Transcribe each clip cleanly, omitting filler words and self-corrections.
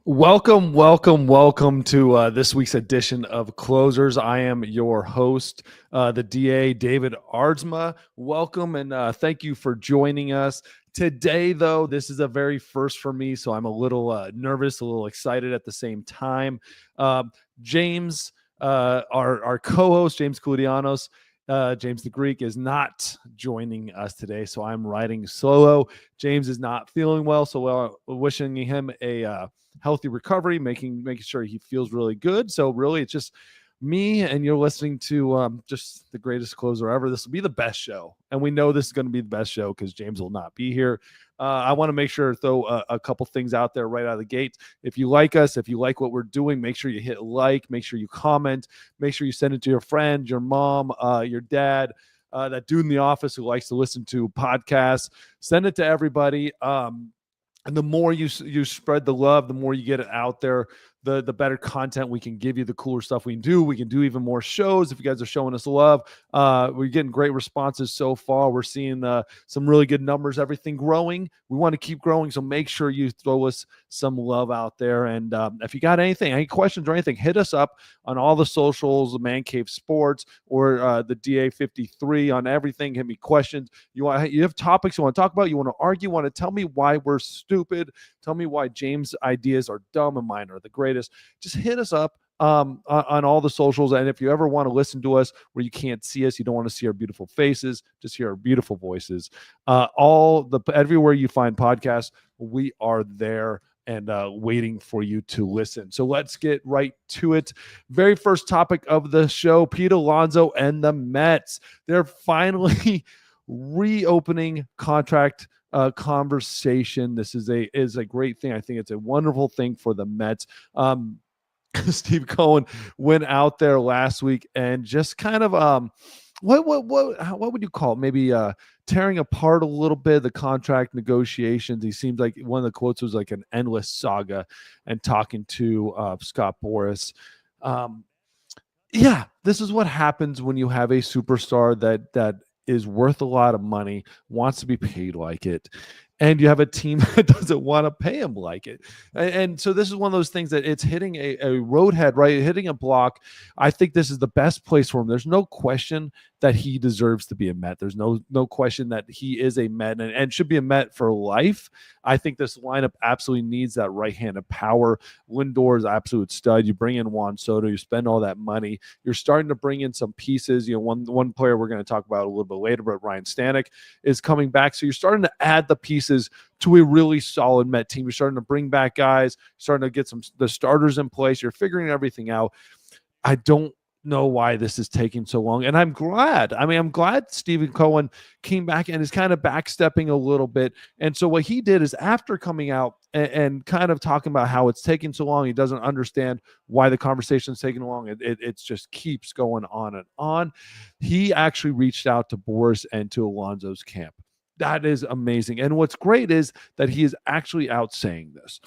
Welcome to this week's edition of Closers. I am your host, the DA, David Aardsma. Welcome and thank you for joining us. Today, though, this is a very first for me, so I'm a little nervous, a little excited at the same time. James, our co-host, James Koulianos, James the Greek, is not joining us today, so I'm riding solo. James is not feeling well, so wishing him a healthy recovery, making sure he feels really good. So really, it's just me, and you're listening to just the greatest closer ever. This will be the best show, and we know this is going to be the best show because James will not be here. I want to make sure to throw a couple things out there right out of the gate. If you like us, if you like what we're doing, make sure you hit like, make sure you comment, make sure you send it to your friend, your mom, your dad, that dude in the office who likes to listen to podcasts. Send it to everybody. And the more you spread the love, the more you get it out there, the better content we can give you, the cooler stuff we can do. We can do even more shows if you guys are showing us love. We're getting great responses so far. We're seeing some really good numbers, everything growing. We want to keep growing, so make sure you throw us some love out there. And if you got anything, any questions or anything, hit us up on all the socials, the Man Cave Sports or the DA53 on everything. Hit me questions. You have topics you want to talk about, you want to argue, you want to tell me why we're stupid, tell me why James' ideas are dumb and mine are the greatest. Just hit us up on all the socials. And if you ever want to listen to us where you can't see us, you don't want to see our beautiful faces, just hear our beautiful voices. Everywhere you find podcasts, we are there and waiting for you to listen. So let's get right to it. Very first topic of the show: Pete Alonso and the Mets. They're finally reopening contract conversation. This is a great thing. I think it's a wonderful thing for the Mets. Steve Cohen went out there last week and just kind of what would you call it? Maybe tearing apart a little bit the contract negotiations. He seems like one of the quotes was like an endless saga, and talking to Scott Boras. Yeah, this is what happens when you have a superstar that is worth a lot of money, wants to be paid like it, and you have a team that doesn't want to pay him like it. And so this is one of those things that it's hitting a roadhead, right? Hitting a block. I think this is the best place for him. There's no question that he deserves to be a Met. There's no question that he is a Met and should be a Met for life. I think this lineup absolutely needs that right-handed power. Lindor is absolute stud. You bring in Juan Soto, you spend all that money. You're starting to bring in some pieces. You know, one player we're going to talk about a little bit later, but Ryan Stanek is coming back. So you're starting to add the pieces to a really solid Met team. You're starting to bring back guys, starting to get the starters in place. You're figuring everything out. I don't know why this is taking so long, and I'm glad. I'm glad Stephen Cohen came back and is kind of backstepping a little bit. And so what he did is, after coming out and kind of talking about how it's taking so long, he doesn't understand why the conversation is taking long. It just keeps going on and on. He actually reached out to Boras and to Alonso's camp. That is amazing. And what's great is that he is actually out saying this.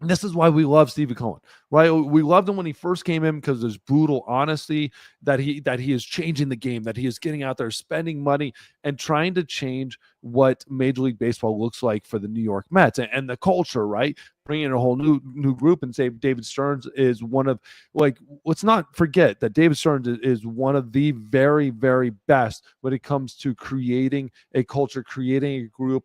And this is why we love Stephen Cohen, right? We loved him when he first came in because there's brutal honesty that he is changing the game, that he is getting out there, spending money, and trying to change what Major League Baseball looks like for the New York Mets and the culture, right? Bringing in a whole new group, and say David Stearns is one of, like, let's not forget that David Stearns is one of the very, very best when it comes to creating a culture, creating a group,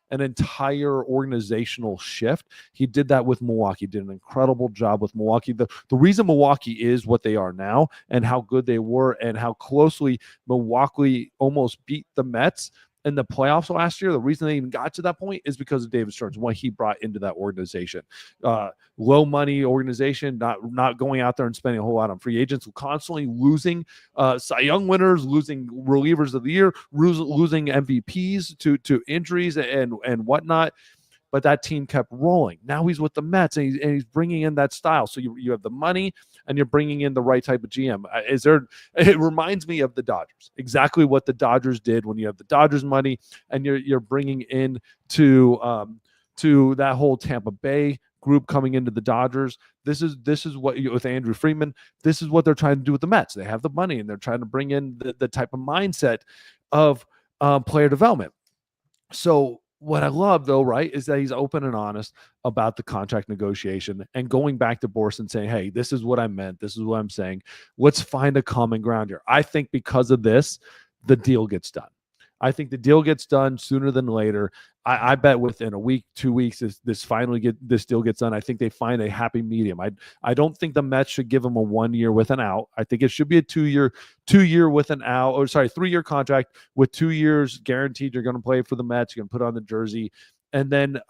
an entire organizational shift. He did that with Milwaukee, did an incredible job with Milwaukee. The reason Milwaukee is what they are now and how good they were and how closely Milwaukee almost beat the Mets in the playoffs last year, the reason they even got to that point is because of David Stearns, what he brought into that organization. Low money organization, not going out there and spending a whole lot on free agents, constantly losing Cy Young winners, losing relievers of the year, losing MVPs to injuries and whatnot. But that team kept rolling. Now he's with the Mets, and he's bringing in that style. So you have the money, and you're bringing in the right type of GM. It reminds me of the Dodgers, exactly what the Dodgers did when you have the Dodgers money, and you're bringing in to that whole Tampa Bay group coming into the Dodgers. This is what with Andrew Friedman. This is what they're trying to do with the Mets. They have the money, and they're trying to bring in the type of mindset of player development. So what I love, though, right, is that he's open and honest about the contract negotiation and going back to Boris and saying, hey, this is what I meant. This is what I'm saying. Let's find a common ground here. I think because of this, the deal gets done. I think the deal gets done sooner than later. I bet within a week, 2 weeks, this deal gets done. I think they find a happy medium. I don't think the Mets should give him a 1 year with an out. I think it should be a 2-year with an out, or sorry, 3-year contract with 2 years guaranteed. You're going to play for the Mets. You're going to put on the jersey, and then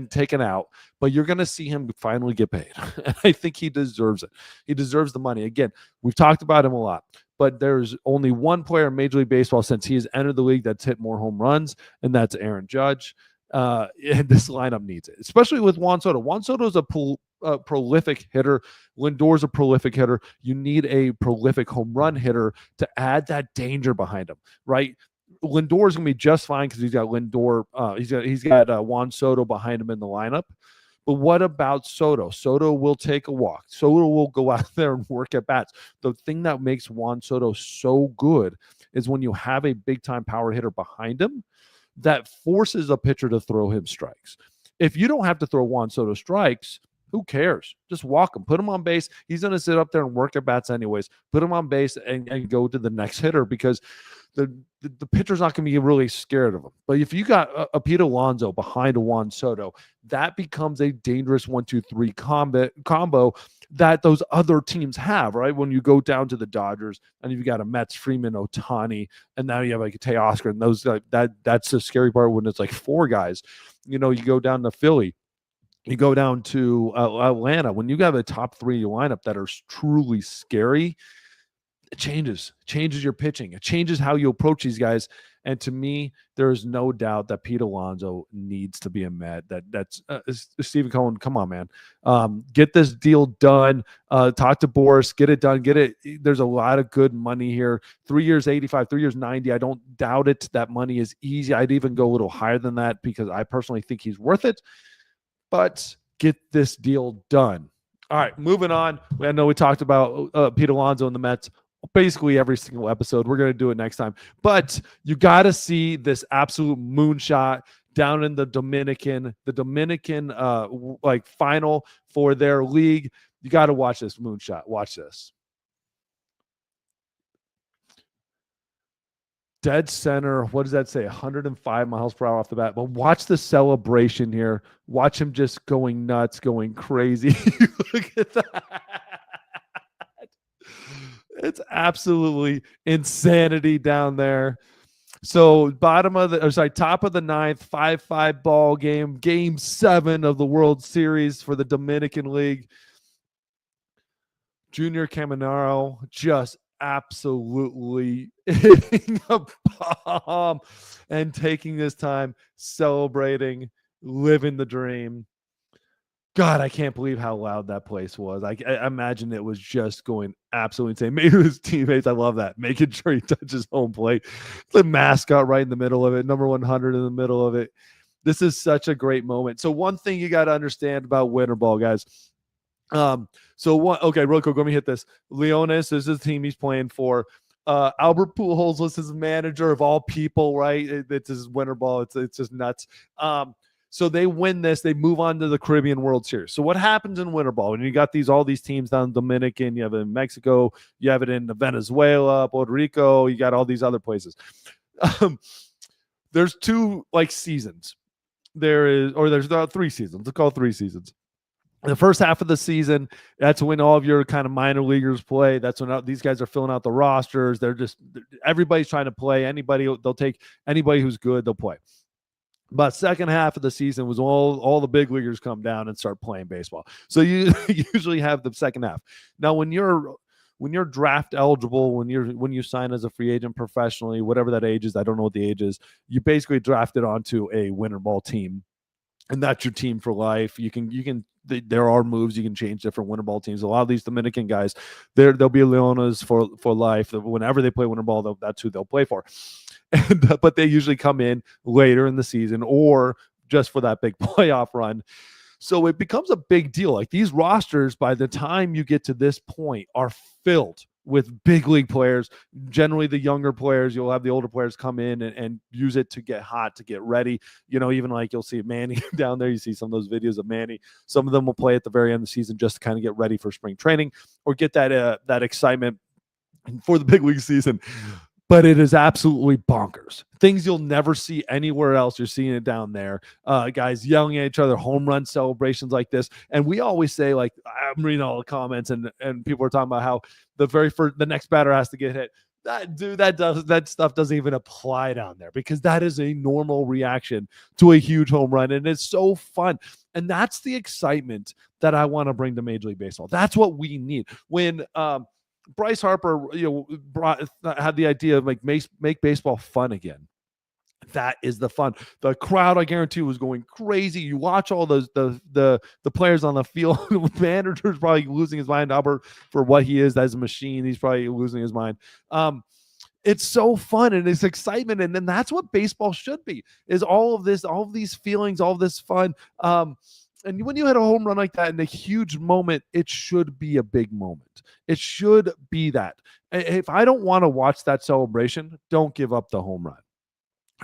take an out. But you're going to see him finally get paid. And I think he deserves it. He deserves the money. Again, we've talked about him a lot, but there's only one player in Major League Baseball since he has entered the league that's hit more home runs, and that's Aaron Judge. And this lineup needs it, especially with Juan Soto. Juan Soto is a prolific hitter. Lindor's a prolific hitter. You need a prolific home run hitter to add that danger behind him, right? Lindor is going to be just fine because he's got Lindor. He's got Juan Soto behind him in the lineup. But what about Soto? Soto will take a walk. Soto will go out there and work at bats. The thing that makes Juan Soto so good is when you have a big-time power hitter behind him that forces a pitcher to throw him strikes. If you don't have to throw Juan Soto strikes, who cares? Just walk him. Put him on base. He's going to sit up there and work at bats anyways. Put him on base and go to the next hitter because the pitcher's not going to be really scared of him. But if you got a Pete Alonso behind a Juan Soto, that becomes a dangerous 1-2-3 combo that those other teams have, right? When you go down to the Dodgers and you've got a Mets, Freeman, Ohtani, and now you have like a Teoscar, and those that's the scary part when it's like 4 guys. You go down to Philly. You go down to Atlanta. When you have a top 3 lineup that are truly scary, it changes your pitching. It changes how you approach these guys. And to me, there is no doubt that Pete Alonso needs to be a Met. That's Stephen Cohen. Come on, man. Get this deal done. Talk to Boris. Get it done. Get it. There's a lot of good money here. 3 years, 85, 3 years, 90. I don't doubt it. That money is easy. I'd even go a little higher than that because I personally think he's worth it. But get this deal done. All right, moving on. I know we talked about Pete Alonso and the Mets basically every single episode. We're going to do it next time. But you got to see this absolute moonshot down in the Dominican like final for their league. You got to watch this moonshot. Watch this. Dead center. What does that say? 105 miles per hour off the bat. But watch the celebration here. Watch him just going nuts, going crazy. Look at that. It's absolutely insanity down there. So top of the 9th, 5-5 ball game, game 7 of the World Series for the Dominican League. Junior Caminero just absolutely hitting a bomb and taking his time, celebrating, living the dream. God, I can't believe how loud that place was. I imagine it was just going absolutely insane. Maybe his teammates, I love that, making sure he touches home plate. The mascot right in the middle of it, number 100 in the middle of it. This is such a great moment. So one thing you got to understand about winter ball, guys. Real quick, let me hit this. Leones is the team he's playing for. Albert Pujols was his manager of all people, right? It's his winter ball. It's just nuts. So they win this, they move on to the Caribbean World Series. So what happens in winter ball? When you got all these teams down in Dominican, you have it in Mexico, you have it in Venezuela, Puerto Rico, you got all these other places. There's 2 seasons. There's 3 seasons. Let's call it 3 seasons. The first half of the season, that's when all of your kind of minor leaguers play. That's when these guys are filling out the rosters. Everybody's trying to play. They'll take anybody who's good, they'll play. But second half of the season was all the big leaguers come down and start playing baseball. So you usually have the second half. Now, when you're draft eligible, when you sign as a free agent professionally, whatever that age is, I don't know what the age is, you basically drafted onto a winter ball team, and that's your team for life. There are moves you can change different winter ball teams. A lot of these Dominican guys, they'll be Leones for life. Whenever they play winter ball, that's who they'll play for. But they usually come in later in the season or just for that big playoff run. So it becomes a big deal. Like these rosters, by the time you get to this point, are filled with big league players. Generally, the younger players, you'll have the older players come in and use it to get hot, to get ready. Even like you'll see Manny down there. You see some of those videos of Manny. Some of them will play at the very end of the season just to kind of get ready for spring training or get that excitement for the big league season. But it is absolutely bonkers. Things you'll never see anywhere else. You're seeing it down there. Guys yelling at each other, home run celebrations like this. And we always say, like, I'm reading all the comments and people are talking about how the next batter has to get hit. That stuff doesn't even apply down there because that is a normal reaction to a huge home run. And it's so fun. And that's the excitement that I want to bring to Major League Baseball. That's what we need. When, Bryce Harper, had the idea of like make baseball fun again. That is the fun. The crowd, I guarantee, was going crazy. You watch all those the players on the field. The manager's probably losing his mind. Albert, for what he is as a machine, he's probably losing his mind. It's so fun and it's excitement, and then that's what baseball should be. Is all of this, all of these feelings, all of this fun. And when you hit a home run like that in a huge moment, it should be a big moment. It should be that. If I don't want to watch that celebration, don't give up the home run.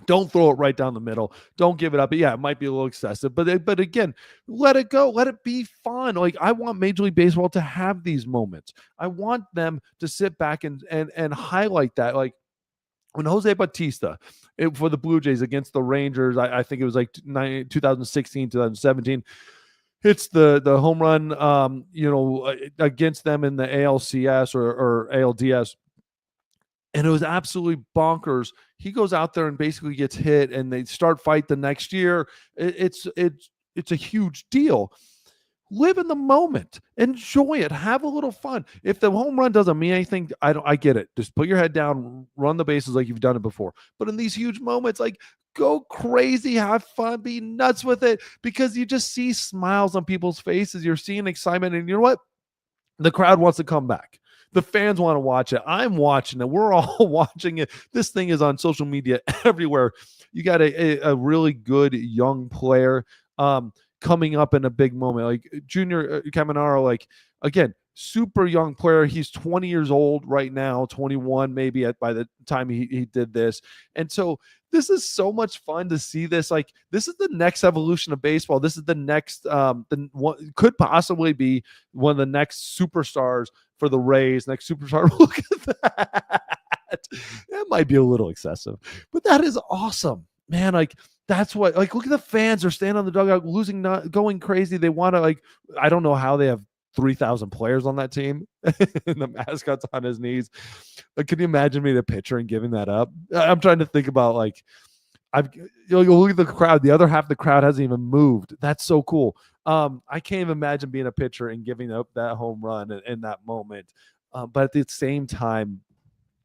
Don't throw it right down the middle. Don't give it up. But yeah, it might be a little excessive. But again, let it go. Let it be fun. Like, I want Major League Baseball to have these moments. I want them to sit back and highlight that. Like, when Jose Bautista for the Blue Jays against the Rangers, I think it was like 2016, 2017, hits the home run, against them in the ALCS or ALDS. And it was absolutely bonkers. He goes out there and basically gets hit, and they start fight the next year. It's a huge deal. Live in the moment, enjoy it, have a little fun. If the home run doesn't mean anything, I get it. Just put your head down, run the bases like you've done it before. But in these huge moments, like, go crazy, have fun, be nuts with it, because you just see smiles on people's faces. You're seeing excitement, and you know what? The crowd wants to come back. The fans want to watch it. I'm watching it. We're all watching it. This thing is on social media everywhere. You got a really good young player coming up in a big moment, like Junior Caminero, like, again, super young player. He's 20 years old right now, 21 maybe by the time he did this. And so this is so much fun to see this. Like, this is the next evolution of baseball. This is the next, could possibly be one of the next superstars for the Rays, next superstar. Look at that. That might be a little excessive, but that is awesome, man. Like, that's what, like, look at the fans are standing on the dugout, going crazy. They want to, like, I don't know how they have 3,000 players on that team and the mascot's on his knees. Like, can you imagine being a pitcher and giving that up? I'm trying to think about, like, look at the crowd. The other half of the crowd hasn't even moved. That's so cool. I can't even imagine being a pitcher and giving up that home run in that moment. But at the same time,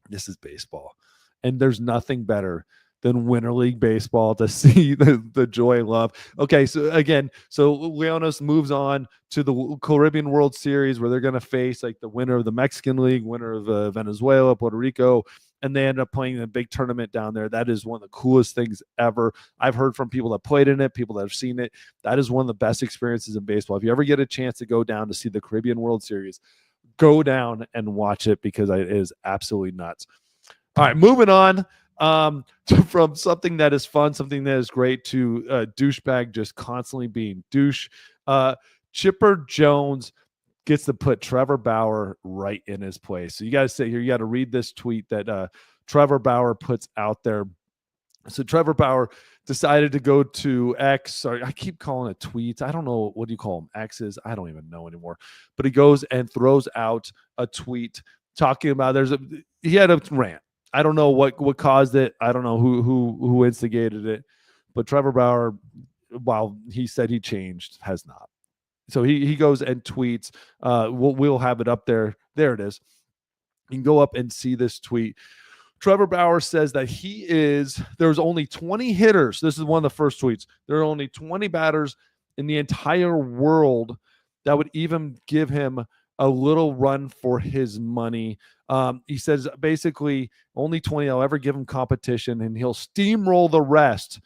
this is baseball, and there's nothing better than Winter League Baseball to see the joy and love. Okay, so again, Leonis moves on to the Caribbean World Series, where they're going to face, like, the winner of the Mexican League, winner of Venezuela, Puerto Rico, and they end up playing a big tournament down there. That is one of the coolest things ever. I've heard from people that played in it, people that have seen it. That is one of the best experiences in baseball. If you ever get a chance to go down to see the Caribbean World Series, go down and watch it, because it is absolutely nuts. All right, moving on. From something that is fun, something that is great, to douchebag just constantly being douche. Chipper Jones gets to put Trevor Bauer right in his place. So you got to sit here, you got to read this tweet that Trevor Bauer puts out there. So Trevor Bauer decided to go to X. Sorry, I keep calling it tweets. I don't know, what do you call them? X's? I don't even know anymore. But he goes and throws out a tweet talking about he had a rant. I don't know what caused it. I don't know who instigated it. But Trevor Bauer, while he said he changed, has not. So he goes and tweets. We'll have it up there. There it is. You can go up and see this tweet. Trevor Bauer says that there's only 20 hitters. This is one of the first tweets. There are only 20 batters in the entire world that would even give him a little run for his money. He says basically only 20 I'll ever give him competition, and he'll steamroll the rest.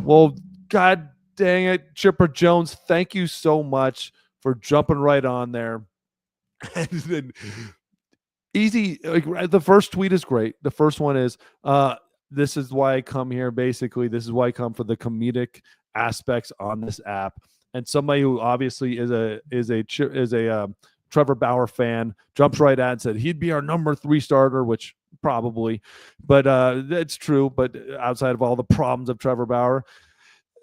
Well, God dang it, Chipper Jones, thank you so much for jumping right on there. And then Easy. Like, the first tweet is great. The first one is, this is why I come here. Basically, this is why I come for the comedic aspects on this app. And somebody who obviously is a Trevor Bauer fan jumps right at and said he'd be our number 3 starter, which probably, but that's true. But outside of all the problems of Trevor Bauer,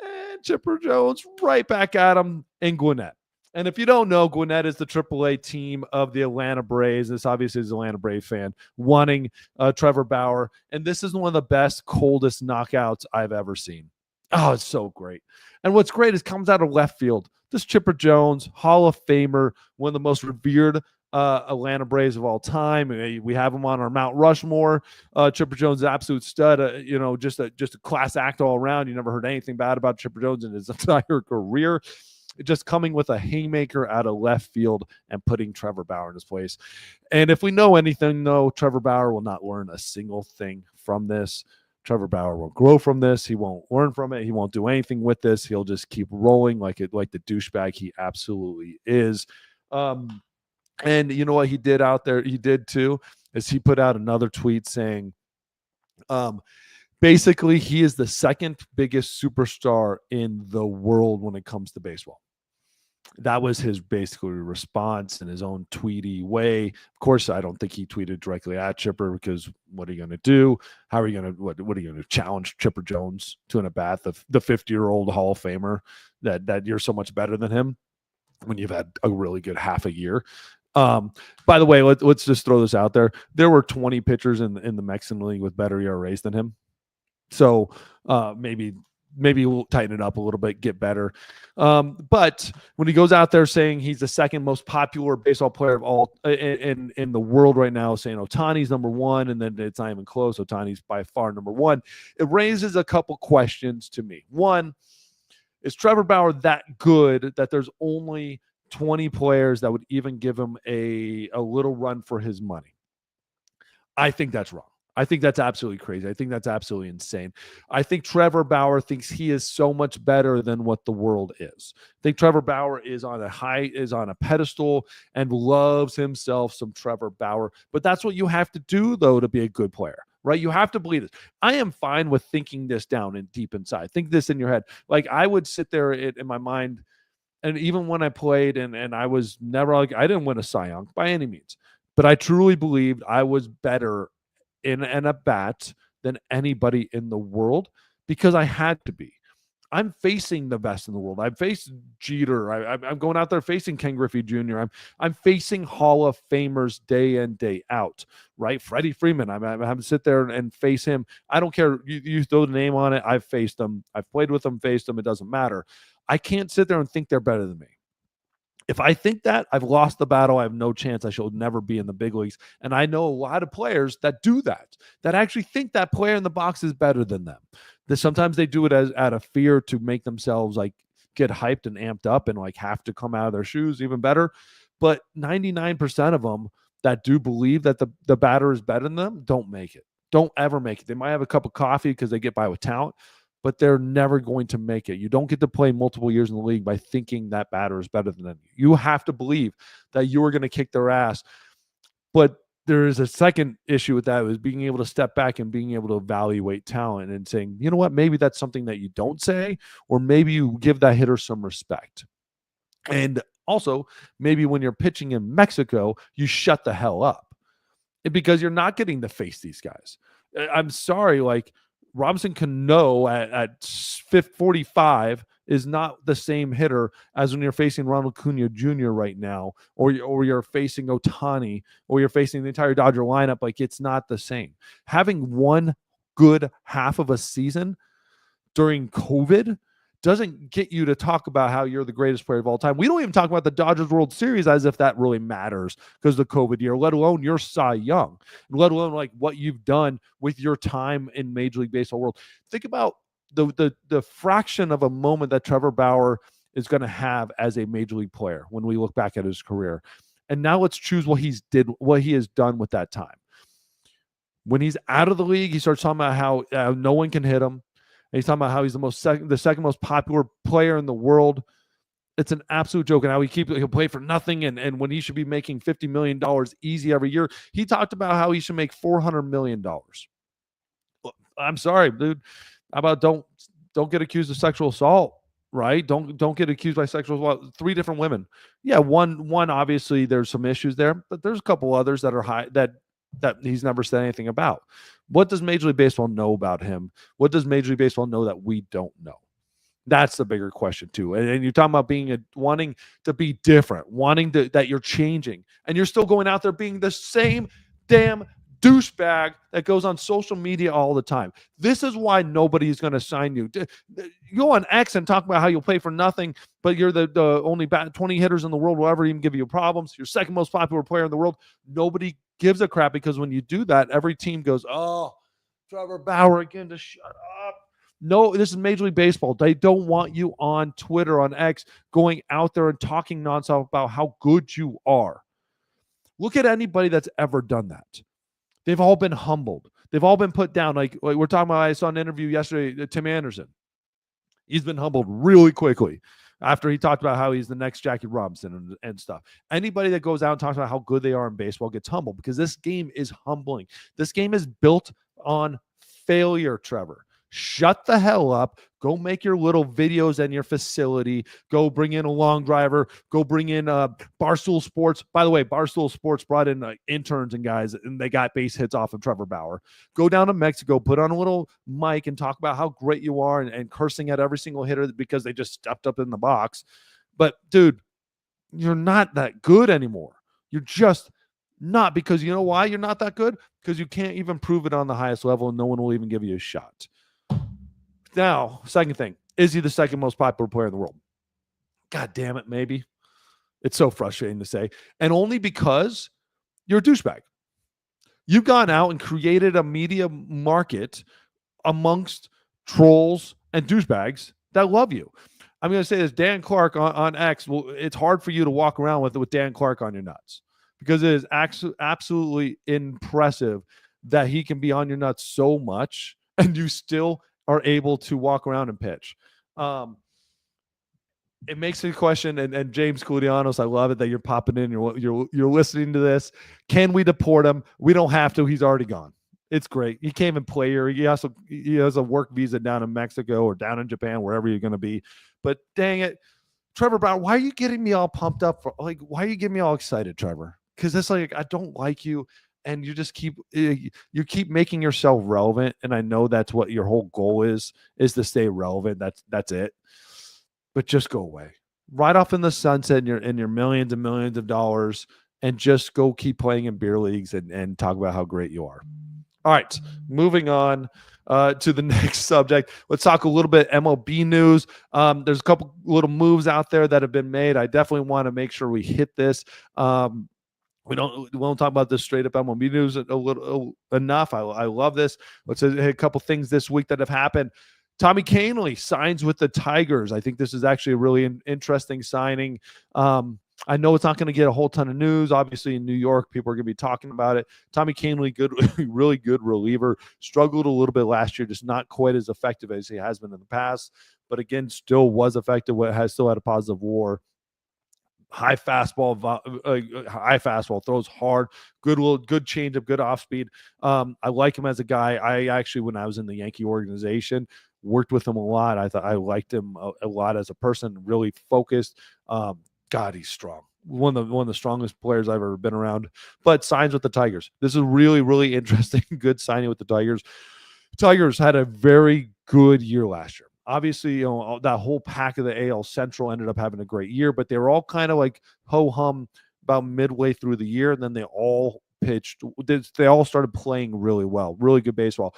and Chipper Jones right back at him in Gwinnett. And if you don't know, Gwinnett is the AAA team of the Atlanta Braves. This obviously is an Atlanta Brave fan wanting Trevor Bauer. And this is one of the best, coldest knockouts I've ever seen. Oh, it's so great. And what's great is comes out of left field. This Chipper Jones, Hall of Famer, one of the most revered Atlanta Braves of all time. We have him on our Mount Rushmore. Chipper Jones is an absolute stud. Just a class act all around. You never heard anything bad about Chipper Jones in his entire career. Just coming with a haymaker out of left field and putting Trevor Bauer in his place. And if we know anything, though, Trevor Bauer will not learn a single thing from this. Trevor Bauer will grow from this. He won't learn from it. He won't do anything with this. He'll just keep rolling like the douchebag he absolutely is. And you know what he did out there? He did too, is he put out another tweet saying, basically, he is the second biggest superstar in the world when it comes to baseball. That was his basically response in his own tweety way. Of course, I don't think he tweeted directly at Chipper, because what are you going to do? How are you going to what are you going to challenge Chipper Jones to an at bat, the 50-year-old Hall of Famer that you're so much better than him when you've had a really good half a year? By the way, let's just throw this out there. There were 20 pitchers in the Mexican League with better ERAs than him. So maybe we'll tighten it up a little bit, get better. But when he goes out there saying he's the second most popular baseball player of all in the world right now, saying Ohtani's number 1, and then it's not even close. Ohtani's by far number 1. It raises a couple questions to me. One, is Trevor Bauer that good that there's only 20 players that would even give him a little run for his money? I think that's wrong. I think that's absolutely crazy. I think that's absolutely insane. I think Trevor Bauer thinks he is so much better than what the world is. I think Trevor Bauer is on a pedestal and loves himself some Trevor Bauer. But that's what you have to do, though, to be a good player, right? You have to believe this. I am fine with thinking this down and deep inside. Think this in your head. Like, I would sit there in my mind, and even when I played, and I was never like, I didn't win a Cy Young by any means, but I truly believed I was better in an at bat than anybody in the world, because I had to be. I'm facing the best in the world. I've faced Jeter. I'm going out there facing Ken Griffey Jr. I'm facing Hall of Famers day in, day out, right? Freddie Freeman. I'm having to sit there and face him. I don't care. You throw the name on it. I've faced them. I've played with them, faced them. It doesn't matter. I can't sit there and think they're better than me. If I think that, I've lost the battle. I have no chance. I shall never be in the big leagues. And I know a lot of players that do that actually think that player in the box is better than them. That sometimes they do it out of fear to make themselves like get hyped and amped up and like have to come out of their shoes even better. But 99% of them that do believe that the batter is better than them don't make it. Don't ever make it. They might have a cup of coffee because they get by with talent, but they're never going to make it. You don't get to play multiple years in the league by thinking that batter is better than them. You have to believe that you are going to kick their ass. But there is a second issue with that, is being able to step back and being able to evaluate talent and saying, you know what, maybe that's something that you don't say, or maybe you give that hitter some respect. And also, maybe when you're pitching in Mexico, you shut the hell up, because you're not getting to face these guys. I'm sorry, like, Robinson Cano at 45 is not the same hitter as when you're facing Ronald Acuna Jr. right now, or you're facing Ohtani, or you're facing the entire Dodger lineup. Like, it's not the same. Having one good half of a season during COVID doesn't get you to talk about how you're the greatest player of all time. We don't even talk about the Dodgers World Series as if that really matters because of the COVID year, let alone your Cy Young, let alone like what you've done with your time in Major League Baseball world. Think about the fraction of a moment that Trevor Bauer is going to have as a Major League player when we look back at his career. And now let's choose what he has done with that time. When he's out of the league, he starts talking about how no one can hit him. And he's talking about how he's the second most popular player in the world. It's an absolute joke. And how he'll play for nothing. And when he should be making $50 million easy every year, he talked about how he should make $400 million. I'm sorry, dude. How about don't get accused of sexual assault, right? Don't get accused by sexual assault. 3 different women. Yeah, one obviously there's some issues there, but there's a couple others that are high that he's never said anything about. What does Major League Baseball know about him? What does Major League Baseball know that we don't know? That's the bigger question too. And you're talking about wanting to be different, wanting that you're changing, and you're still going out there being the same damn douchebag that goes on social media all the time. This is why nobody is going to sign you. You go on X and talk about how you'll play for nothing, but you're the only 20 hitters in the world will ever even give you problems. You're second most popular player in the world. Nobody gives a crap, because when you do that, every team goes, oh, Trevor Bauer again to shut up. No, this is Major League Baseball. They don't want you on Twitter, on X, going out there and talking nonstop about how good you are. Look at anybody that's ever done that. They've all been humbled. They've all been put down. Like we're talking about, I saw an interview yesterday, Tim Anderson. He's been humbled really quickly after he talked about how he's the next Jackie Robinson and stuff. Anybody that goes out and talks about how good they are in baseball gets humbled, because this game is humbling. This game is built on failure, Trevor. Shut the hell up. Go make your little videos in your facility. Go bring in a long driver. Go bring in Barstool Sports. By the way, Barstool Sports brought in interns and guys, and they got base hits off of Trevor Bauer. Go down to Mexico, put on a little mic and talk about how great you are, and cursing at every single hitter because they just stepped up in the box. But, dude, you're not that good anymore. You're just not, because you know why you're not that good? Because you can't even prove it on the highest level, and no one will even give you a shot. Now, second thing, is he the second most popular player in the world? God damn it, maybe. It's so frustrating to say. And only because you're a douchebag. You've gone out and created a media market amongst trolls and douchebags that love you. I'm going to say this, Dan Clark on X, well, it's hard for you to walk around with Dan Clark on your nuts, because it is absolutely impressive that he can be on your nuts so much and you still are able to walk around and pitch. It makes me question, and James Coulianos, I love it that you're popping in, you're listening to this. Can we deport him? We don't have to. He's already gone. It's great. He can't even play here. He has a work visa down in Mexico or down in Japan, wherever you're going to be. But dang it, Trevor Bauer, why are you getting me all pumped up for? Like, why are you getting me all excited, Trevor? Because it's like, I don't like you. And you just keep making yourself relevant, and I know that's what your whole goal is to stay relevant. That's it. But just go away, right off in the sunset, in your millions and millions of dollars, and just go keep playing in beer leagues and talk about how great you are. All right, moving on to the next subject. Let's talk a little bit MLB news. There's a couple little moves out there that have been made. I definitely want to make sure we hit this. We won't talk about this straight up MLB news enough. I love this. Let's hit a couple things this week that have happened. Tommy Kahnle signs with the Tigers. I think this is actually a really interesting signing. I know it's not going to get a whole ton of news. Obviously, in New York, people are going to be talking about it. Tommy Kahnle, really good reliever. Struggled a little bit last year, just not quite as effective as he has been in the past. But again, still was effective. Still had a positive WAR. High fastball, throws hard, good changeup, good off speed. I like him as a guy. I actually, when I was in the Yankee organization, worked with him a lot. I thought I liked him a lot as a person. Really focused. God, he's strong. One of the strongest players I've ever been around. But signs with the Tigers. This is really, really interesting. Good signing with the Tigers. Tigers had a very good year last year. Obviously, that whole pack of the AL Central ended up having a great year, but they were all kind of like ho-hum about midway through the year, and then they all pitched. They all started playing really well, really good baseball.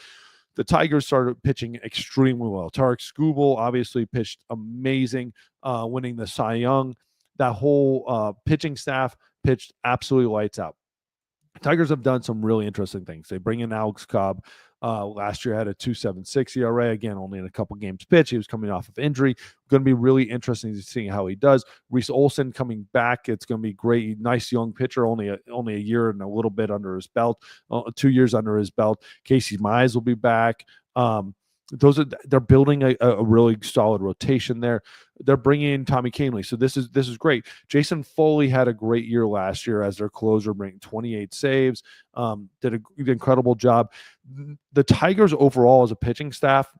The Tigers started pitching extremely well. Tarek Skubal obviously pitched amazing, winning the Cy Young. That whole pitching staff pitched absolutely lights out. Tigers have done some really interesting things. They bring in Alex Cobb. Last year had a 2.76 ERA. Again, only in a couple games pitched. He was coming off of injury. Going to be really interesting to see how he does. Reese Olson coming back. It's going to be great. Nice young pitcher. Only a year and a little bit under his belt. 2 years under his belt. Casey Mize will be back. they're building a really solid rotation there. They're bringing in Tommy Kahnle, so this is great. Jason Foley had a great year last year as their closer, bringing 28 saves. Did an incredible job. The Tigers overall as a pitching staff,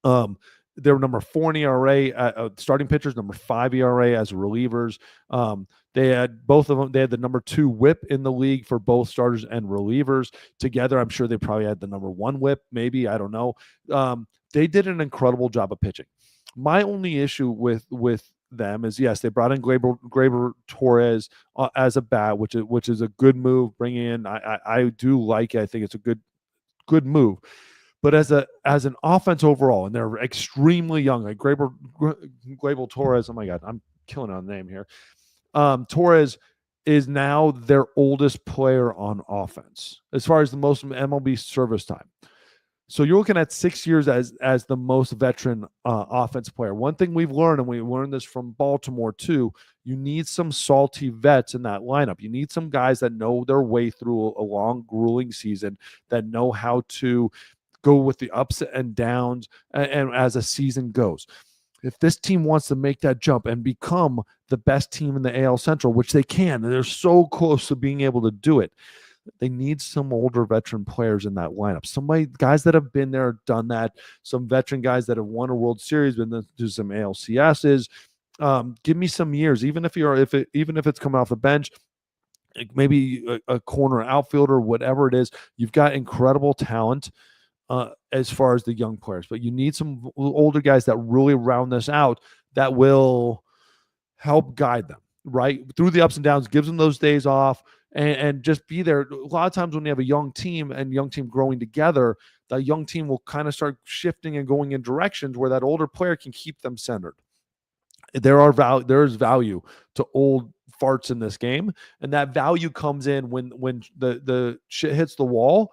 they were number 4 in ERA, starting pitchers, number 5 ERA as relievers. They had both of them. They had the number 2 WHIP in the league for both starters and relievers together. I'm sure they probably had the number 1 WHIP, maybe, I don't know. They did an incredible job of pitching. My only issue with them is, yes, they brought in Gleyber Torres as a bat, which is a good move. Bringing in, I do like it. I think it's a good move. But as an offense overall, and they're extremely young, like Gleyber Torres. Oh my God, I'm killing on the name here. Torres is now their oldest player on offense as far as the most MLB service time. So you're looking at 6 years as the most veteran offense player. One thing we've learned, and we learned this from Baltimore too, you need some salty vets in that lineup. You need some guys that know their way through a long, grueling season, that know how to go with the ups and downs and as a season goes. If this team wants to make that jump and become the best team in the AL Central, which they can, and they're so close to being able to do it, they need some older veteran players in that lineup. Guys that have been there, done that. Some veteran guys that have won a World Series, been to do some ALCSs. Give me some years, even if it's coming off the bench. Maybe a corner outfielder, whatever it is. You've got incredible talent. As far as the young players, but you need some older guys that really round this out, that will help guide them right through the ups and downs, gives them those days off, and just be there. A lot of times when you have a young team growing together, the young team will kind of start shifting and going in directions where that older player can keep them centered. There is value to old farts in this game, and that value comes in when the shit hits the wall.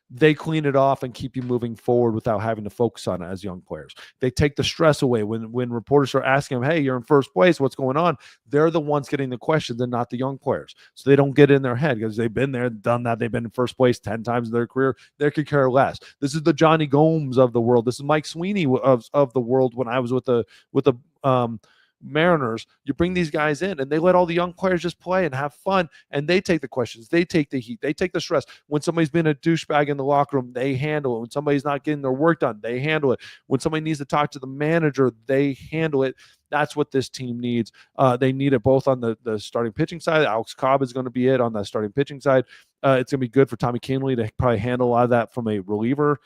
They clean it off and keep you moving forward without having to focus on it as young players. They take the stress away when reporters are asking them, hey, you're in first place, what's going on? They're the ones getting the questions and not the young players. So they don't get in their head because they've been there, done that. They've been in first place 10 times in their career. They could care less. This is the Johnny Gomes of the world. This is Mike Sweeney of the world when I was with the Mariners. You bring these guys in and they let all the young players just play and have fun, and they take the questions, they take the heat, they take the stress. When somebody's been a douchebag in the locker room, they handle it. When somebody's not getting their work done, they handle it. When somebody needs to talk to the manager, they handle it. That's what this team needs. They need it both on the starting pitching side. Alex Cobb is going to be it on the starting pitching side. It's going to be good for Tommy Kahnle to probably handle a lot of that from a reliever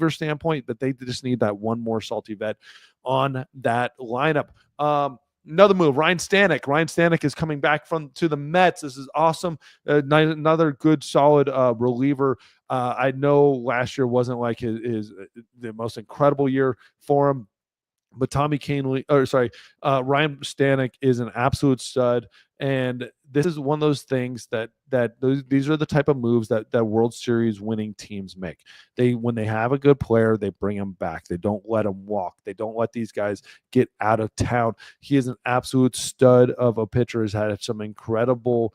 standpoint, but they just need that one more salty vet on that lineup. Another move, Ryan Stanek. Ryan Stanek is coming back to the Mets. This is awesome. Another good, solid reliever. I know last year wasn't like the most incredible year for him, but Ryan Stanek is an absolute stud. And this is one of those things these are the type of moves that World Series winning teams make. When they have a good player, they bring him back. They don't let him walk. They don't let these guys get out of town. He is an absolute stud of a pitcher. Has had some incredible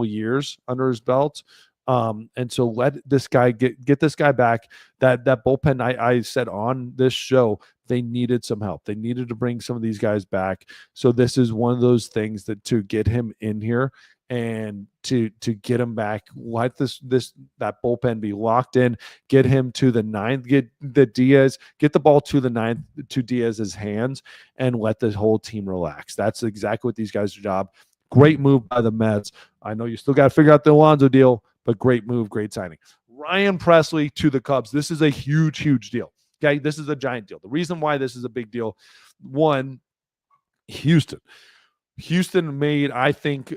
years under his belt. And so let this guy get this guy back. That bullpen, I said on this show, they needed some help. They needed to bring some of these guys back. So this is one of those things that to get him in here and to get him back, let that bullpen be locked in, get him to the ninth, get the ball to the ninth, to Diaz's hands, and let the whole team relax. That's exactly what these guys' job. Great move by the Mets. I know you still got to figure out the Alonso deal, but great move, great signing. Ryan Pressly to the Cubs. This is a huge, huge deal. Okay, this is a giant deal. The reason why this is a big deal, one, Houston made, I think,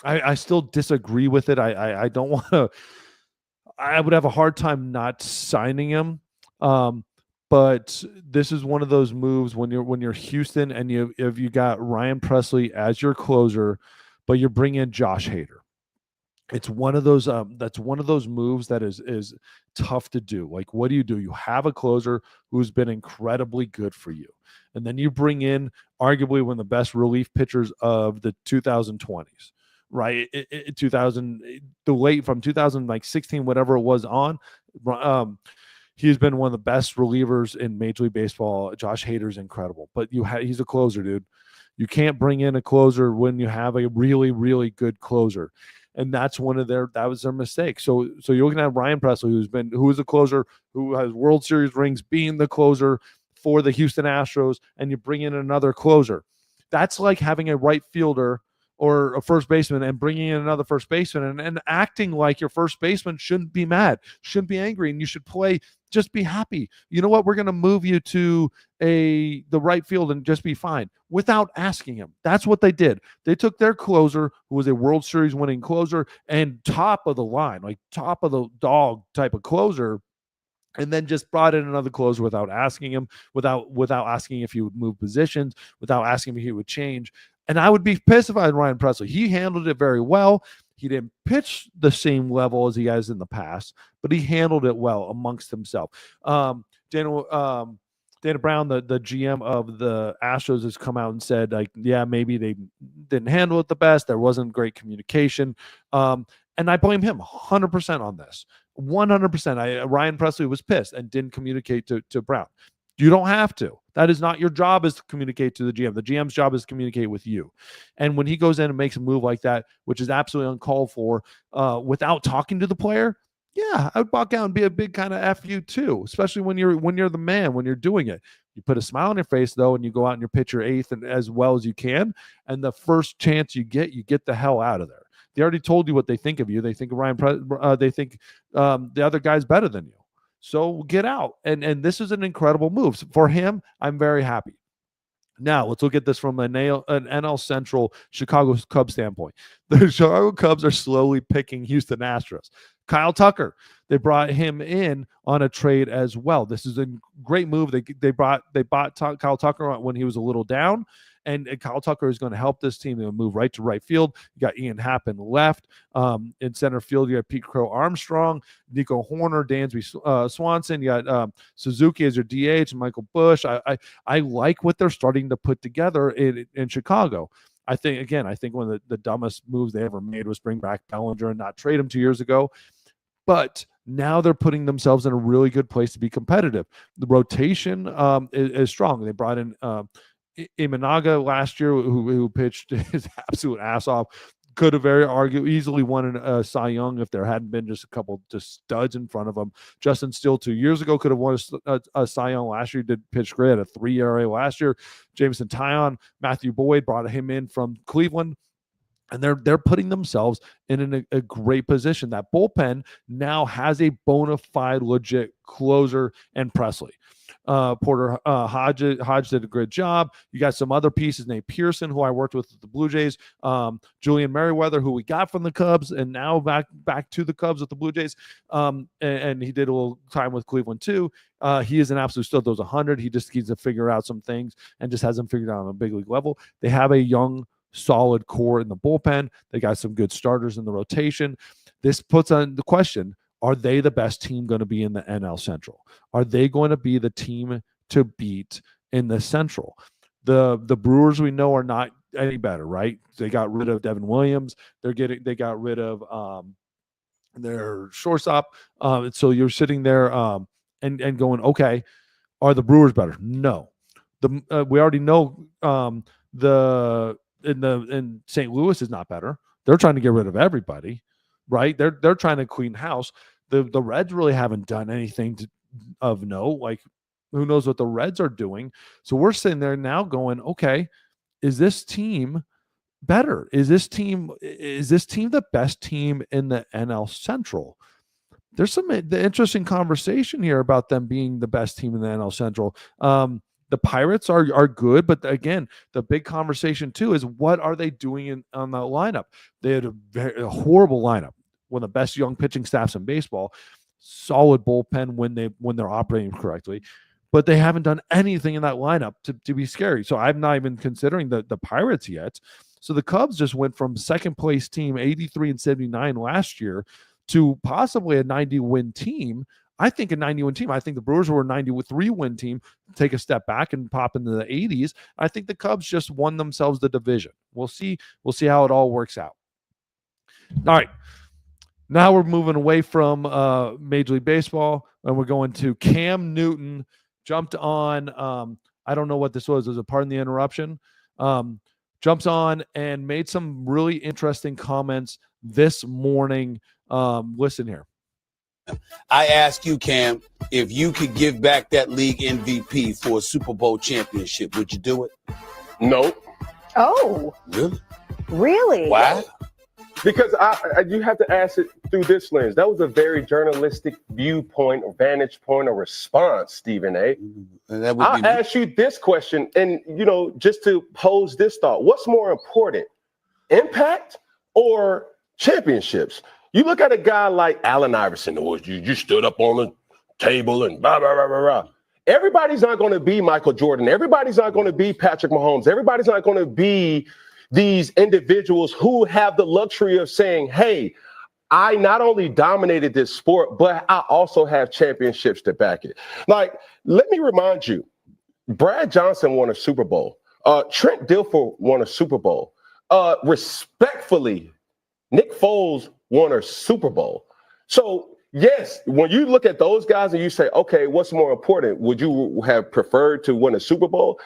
I still disagree with it. I don't want to. I would have a hard time not signing him. But this is one of those moves when you're Houston and if you got Ryan Pressly as your closer, but you're bringing in Josh Hader. It's one of those that's one of those moves that is tough to do. Like, what do? You have a closer who's been incredibly good for you, and then you bring in arguably one of the best relief pitchers of the 2020s, right? 2000, the late from 2016, whatever it was on. He's been one of the best relievers in Major League Baseball. Josh Hader's incredible, but he's a closer, dude. You can't bring in a closer when you have a really, really good closer. And that was their mistake. So you're looking at Ryan Presley, who is a closer, who has World Series rings, being the closer for the Houston Astros, and you bring in another closer. That's like having a right fielder or a first baseman and bringing in another first baseman and acting like your first baseman shouldn't be mad, shouldn't be angry, and you should play, just be happy. You know what? We're going to move you to the right field and just be fine without asking him. That's what they did. They took their closer, who was a World Series winning closer and top of the line, like top of the dog type of closer, and then just brought in another closer without asking him, without asking if he would move positions, without asking if he would change. And I would be pissed if I had Ryan Presley. He handled it very well. He didn't pitch the same level as he has in the past, but he handled it well amongst himself. Dana Brown, the GM of the Astros, has come out and said, like, yeah, maybe they didn't handle it the best. There wasn't great communication. And I blame him 100% on this. 100%. Ryan Presley was pissed and didn't communicate to Brown. You don't have to. That is not your job, is to communicate to the GM. The GM's job is to communicate with you. And when he goes in and makes a move like that, which is absolutely uncalled for, without talking to the player, yeah, I would walk out and be a big kind of F you too, especially when you're the man, when you're doing it. You put a smile on your face, though, and you go out and you pitch your eighth and as well as you can. And the first chance you get the hell out of there. They already told you what they think of you. They think they think the other guy's better than you. So get out. And this is an incredible move. For him, I'm very happy. Now, let's look at this from an NL Central Chicago Cubs standpoint. The Chicago Cubs are slowly picking Houston Astros. Kyle Tucker, they brought him in on a trade as well. This is a great move. They bought Kyle Tucker when he was a little down, and Kyle Tucker is going to help this team. They'll move right to right field. You got Ian Happ in left. In center field, you got Pete Crow Armstrong, Nico Horner, Dansby Swanson. You got Suzuki as your DH, and Michael Busch. I like what they're starting to put together in Chicago. I think one of the dumbest moves they ever made was bring back Bellinger and not trade him 2 years ago. But now they're putting themselves in a really good place to be competitive. The rotation is strong. They brought in Imanaga last year, who pitched his absolute ass off. Could have easily won a Cy Young if there hadn't been just a couple just studs in front of him. Justin Steele 2 years ago could have won a Cy Young last year. Did pitch great at a 3 ERA last year. Jameson Taillon, Matthew Boyd brought him in from Cleveland. And they're putting themselves in a great position. That bullpen now has a bona fide, legit closer and Presley. Porter Hodge did a great job. You got some other pieces named Pearson, who I worked with at the Blue Jays. Julian Merriweather, who we got from the Cubs, and now back to the Cubs with the Blue Jays. And he did a little time with Cleveland too. He is an absolute stud. Those 100. He just needs to figure out some things and just hasn't figured out on a big league level. They have a young, solid core in the bullpen. They got some good starters in the rotation. This puts on the question, are they the best team going to be in the NL Central? Are they going to be the team to beat in the Central? The Brewers, we know, are not any better, right? They got rid of Devin Williams. They got rid of their shortstop. So you're sitting there and going, okay, are the Brewers better? No. We already know in St. Louis is not better. They're trying to get rid of everybody, right? They're trying to clean house. The Reds really haven't done anything of note. Like, who knows what the Reds are doing? So we're sitting there now going, okay, is this team better? Is this team the best team in the NL Central? There's the interesting conversation here about them being the best team in the NL Central. The Pirates are good, but again, the big conversation too is what are they doing on the lineup? They had a horrible lineup, one of the best young pitching staffs in baseball, solid bullpen when they're operating correctly, but they haven't done anything in that lineup to be scary. So I'm not even considering the Pirates yet. So the Cubs just went from second place team, 83-79 last year, to possibly a 90-win team. I think a 90-win team. I think the Brewers were a 93-win team, take a step back and pop into the 80s. I think the Cubs just won themselves the division. We'll see how it all works out. All right. Now we're moving away from Major League Baseball, and we're going to Cam Newton. Jumped on. I don't know what this was. Was it pardon the interruption? Jumps on and made some really interesting comments this morning. Listen here. I ask you, Cam, if you could give back that league MVP for a Super Bowl championship, would you do it? No. Oh. Really? Really? Why? Because you have to ask it through this lens. That was a very journalistic viewpoint or vantage point or response, Stephen A. I'll ask you this question, and just to pose this thought: what's more important, impact or championships? You look at a guy like Allen Iverson, or you stood up on the table and blah blah blah blah blah. Everybody's not going to be Michael Jordan. Everybody's not going to be Patrick Mahomes. Everybody's not going to be these individuals who have the luxury of saying, hey, I not only dominated this sport, but I also have championships to back it. Like, let me remind you, Brad Johnson won a Super Bowl. Trent Dilfer won a Super Bowl. Respectfully, Nick Foles won a Super Bowl. So, yes, when you look at those guys and you say, okay, what's more important? Would you have preferred to win a Super Bowl?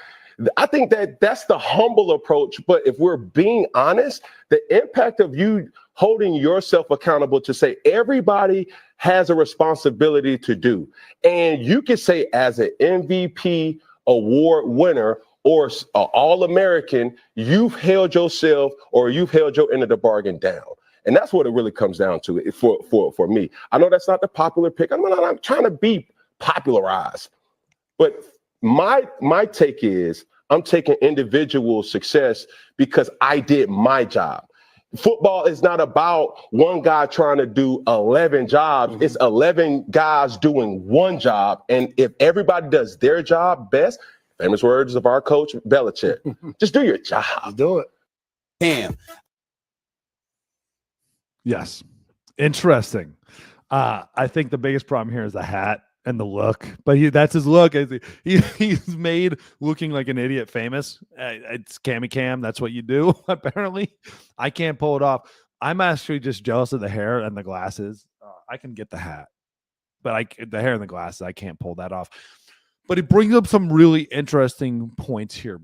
I think that's the humble approach. But if we're being honest, the impact of you holding yourself accountable to say everybody has a responsibility to do. And you can say as an MVP award winner or an All-American, you've held yourself or you've held your end of the bargain down. And that's what it really comes down to for me. I know that's not the popular pick. I'm trying to be popularized. But my take is I'm taking individual success because I did my job. Football is not about one guy trying to do 11 jobs. Mm-hmm. It's 11 guys doing one job. And if everybody does their job best, famous words of our coach, Belichick, just do your job. Do it. Cam. Yes. Interesting. I think the biggest problem here is the hat and the look, but that's his look. He's made looking like an idiot famous. It's Cammy Cam. That's what you do, apparently. I can't pull it off. I'm actually just jealous of the hair and the glasses. I can get the hat, but the hair and the glasses, I can't pull that off. But it brings up some really interesting points here.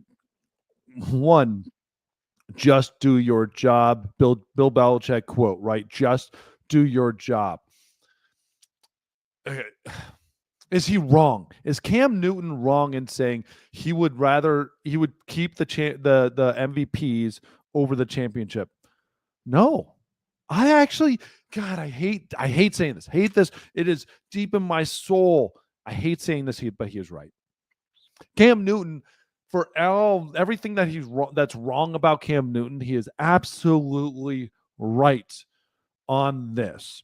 One, just do your job. Bill Belichick quote, right? Just do your job. Okay. Is he wrong? Is Cam Newton wrong in saying he would keep the MVPs over the championship? No. I actually, God, I hate saying this. Hate this. It is deep in my soul. I hate saying this, but he is right. Cam Newton, for everything that's wrong about Cam Newton, he is absolutely right on this.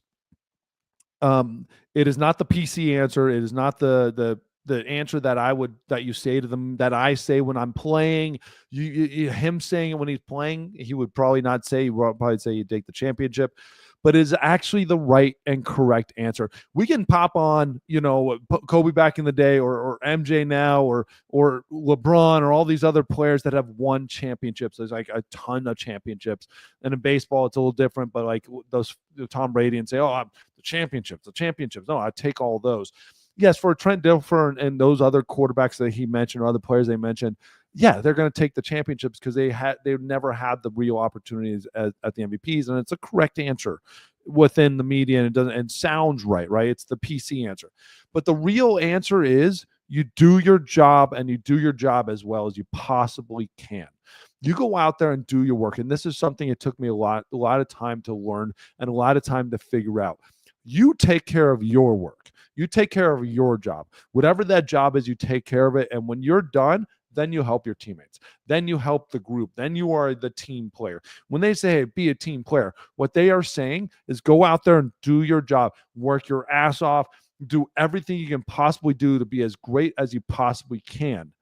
It is not the PC answer. It is not the answer that you say to them, that I say when I'm playing. Him saying it when he's playing, he would probably not say. He would probably say you take the championship, but it is actually the right and correct answer. We can pop on, Kobe back in the day, or MJ now, or LeBron, or all these other players that have won championships. There's like a ton of championships, and in baseball it's a little different. But like those Tom Brady, and say, the championships. No, I take all those. Yes, for Trent Dilfer and those other quarterbacks that he mentioned, or other players they mentioned, yeah, they're going to take the championships because they've never had the real opportunities at the MVPs, and it's a correct answer within the media, and it sounds right? It's the PC answer. But the real answer is you do your job, and you do your job as well as you possibly can. You go out there and do your work, and this is something it took me a lot of time to learn and a lot of time to figure out. You take care of your work. You take care of your job. Whatever that job is, you take care of it, and when you're done, then you help your teammates. Then you help the group. Then you are the team player. When they say, hey, be a team player, what they are saying is go out there and do your job. Work your ass off. Do everything you can possibly do to be as great as you possibly can.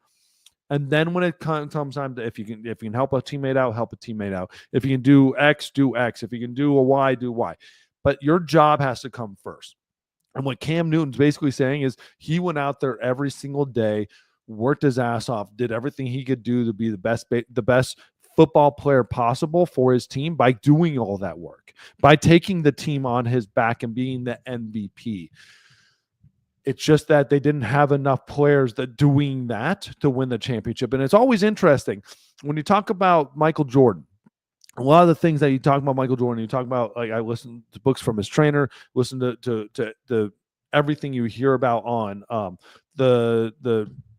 And then when it comes time to, if you can help a teammate out, help a teammate out. If you can do X, do X. If you can do a Y, do Y. But your job has to come first. And what Cam Newton's basically saying is he went out there every single day, worked his ass off, did everything he could do to be the best football player possible for his team by doing all that work, by taking the team on his back and being the MVP. It's just that they didn't have enough players that doing that to win the championship. And it's always interesting when you talk about Michael Jordan. A lot of the things that you talk about Michael Jordan, you talk about, like, I listen to books from his trainer, listen to everything you hear about on the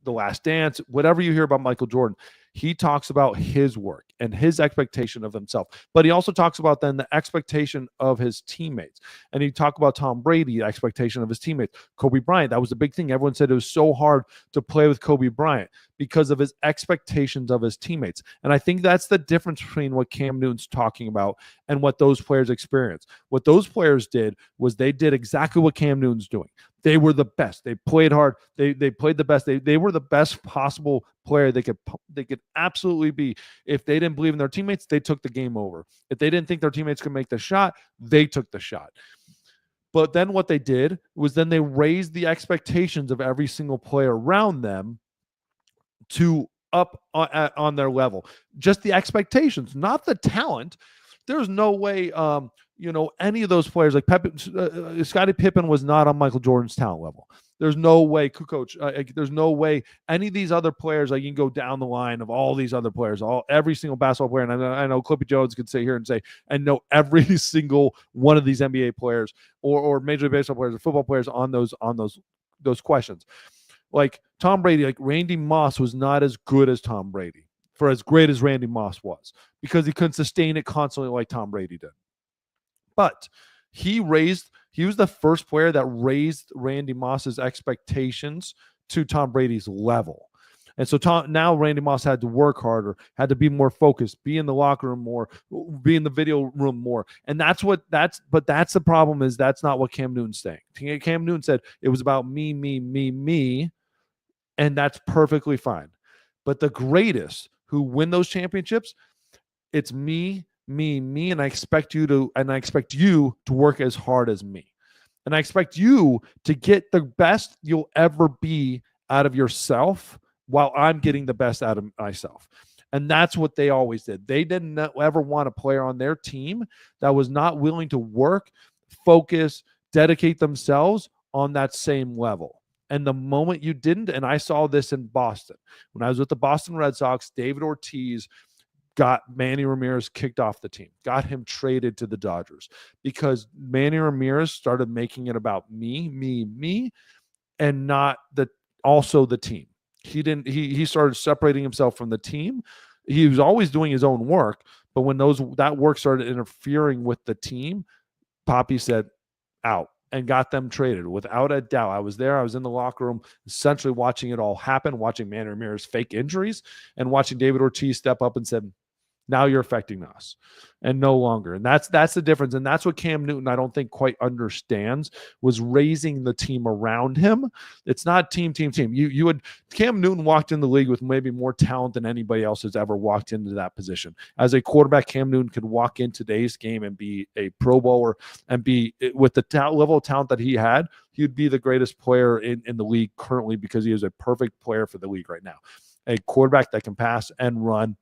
Last Dance, whatever you hear about Michael Jordan, he talks about his work and his expectation of himself. But he also talks about then the expectation of his teammates. And he talked about Tom Brady, the expectation of his teammates. Kobe Bryant, that was the big thing. Everyone said it was so hard to play with Kobe Bryant because of his expectations of his teammates. And I think that's the difference between what Cam Newton's talking about and what those players experienced. What those players did was they did exactly what Cam Newton's doing. They were the best. They played hard. They played the best. They were the best possible player they could absolutely be. If they didn't believe in their teammates, they took the game over. If they didn't think their teammates could make the shot, they took the shot. But then what they did was then they raised the expectations of every single player around them to up on their level. Just the expectations, not the talent. There's no way any of those players like Scottie Pippen was not on Michael Jordan's talent level. There's no way, Coach. There's no way any of these other players, like, you can go down the line of all these other players, every single basketball player. And I know Clippy Jones could sit here and say, and know every single one of these NBA players or Major League Baseball players or football players on those questions. Like Tom Brady, like Randy Moss was not as good as Tom Brady, for as great as Randy Moss was, because he couldn't sustain it constantly like Tom Brady did. But he was the first player that raised Randy Moss's expectations to Tom Brady's level. And so now Randy Moss had to work harder, had to be more focused, be in the locker room more, be in the video room more. And that's the problem, is that's not what Cam Newton's saying. Cam Newton said it was about me, me, me, me. And that's perfectly fine. But the greatest who win those championships, it's me, me, me, and I expect you to work as hard as me. And I expect you to get the best you'll ever be out of yourself while I'm getting the best out of myself. And that's what they always did. They didn't ever want a player on their team that was not willing to work, focus, dedicate themselves on that same level. And the moment you didn't, and I saw this in Boston, when I was with the Boston Red Sox, David Ortiz got Manny Ramirez kicked off the team, got him traded to the Dodgers, because Manny Ramirez started making it about me, me, me, and not also the team. He started separating himself from the team. He was always doing his own work, but when that work started interfering with the team, Papi said out and got them traded without a doubt. I was there. I was in the locker room, essentially watching it all happen, watching Manny Ramirez fake injuries, and watching David Ortiz step up and said, now you're affecting us, and no longer. And that's the difference. And that's what Cam Newton, I don't think, quite understands, was raising the team around him. It's not team. Cam Newton walked in the league with maybe more talent than anybody else has ever walked into that position. As a quarterback, Cam Newton could walk in today's game and be a Pro Bowler and be, with the level of talent that he had, he'd be the greatest player in the league currently, because he is a perfect player for the league right now. A quarterback that can pass and run.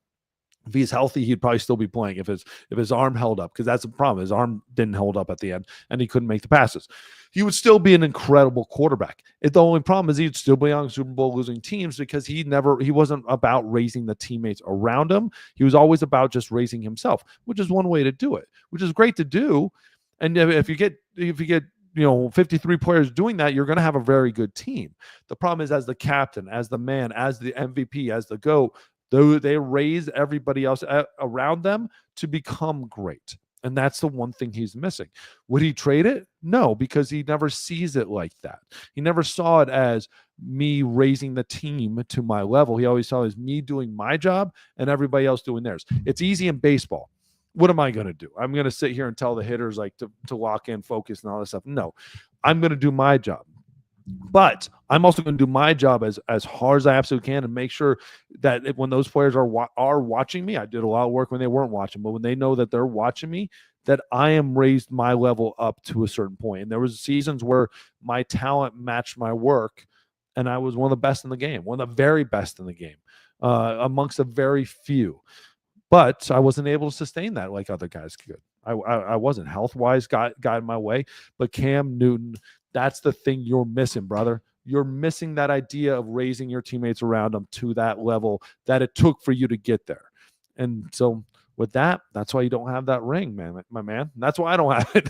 If he's healthy, he'd probably still be playing if his arm held up, because that's the problem. His arm didn't hold up at the end, and he couldn't make the passes. He would still be an incredible quarterback. The only problem is he'd still be on Super Bowl losing teams, because he wasn't about raising the teammates around him. He was always about just raising himself, which is one way to do it, which is great to do. And if you get 53 players doing that, you're going to have a very good team. The problem is, as the captain, as the man, as the MVP, as the GOAT, they raise everybody else around them to become great. And that's the one thing he's missing. Would he trade it? No, because he never sees it like that. He never saw it as me raising the team to my level. He always saw it as me doing my job and everybody else doing theirs. It's easy in baseball. What am I going to do? I'm going to sit here and tell the hitters to lock in, focus, and all this stuff. No, I'm going to do my job. But I'm also going to do my job as hard as I absolutely can, and make sure that when those players are watching me, I did a lot of work when they weren't watching, but when they know that they're watching me, that I am raised my level up to a certain point. And there was seasons where my talent matched my work, and I was one of the best in the game, one of the very best in the game, amongst a very few. but I wasn't able to sustain that like other guys could. I wasn't health-wise got in my way, but Cam Newton, that's the thing you're missing, brother. You're missing that idea of raising your teammates around them to that level that it took for you to get there. And so with that, that's why you don't have that ring, man, my man. That's why I don't have it.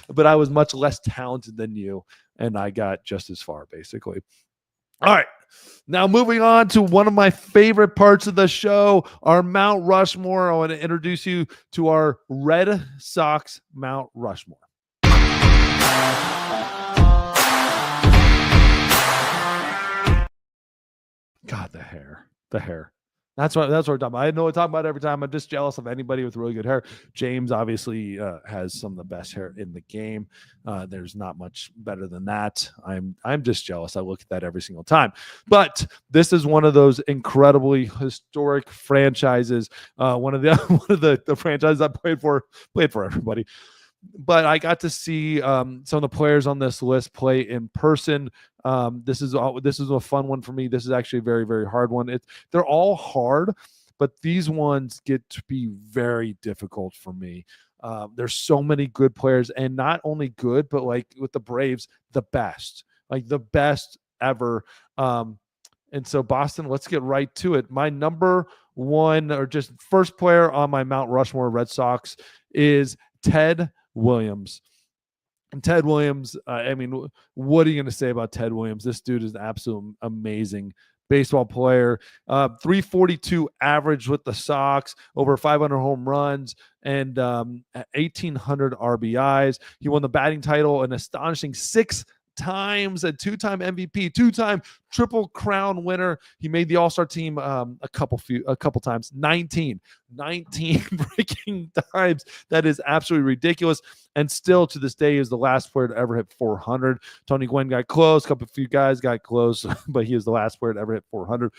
But I was much less talented than you, and I got just as far, basically. All right. Now moving on to one of my favorite parts of the show, our Mount Rushmore. I want to introduce you to our Red Sox Mount Rushmore. God, the hair. That's what we're talking about. I know I talk about it every time. I'm just jealous of anybody with really good hair. James obviously has some of the best hair in the game. There's not much better than that. I'm just jealous. I look at that every single time. But this is one of those incredibly historic franchises. One of the franchises I played for everybody. But I got to see some of the players on this list play in person. This is a fun one for me. This is actually a very, very hard one. They're all hard, but these ones get to be very difficult for me. There's so many good players, and not only good, but like with the Braves, the best ever. And so Boston, let's get right to it. My number one, or just first player on my Mount Rushmore Red Sox, is Ted Williams. And Ted Williams, I mean, what are you going to say about Ted Williams? This dude is an absolute amazing baseball player. 342 average with the Sox, over 500 home runs, and 1,800 RBIs. He won the batting title an astonishing 6 times, a 2-time MVP, 2-time Triple Crown winner. He made the All-Star team a couple times, 19 freaking times. That is absolutely ridiculous. And still to this day is the last player to ever hit 400. Tony Gwynn got close, few guys got close, but he is the last player to ever hit 400.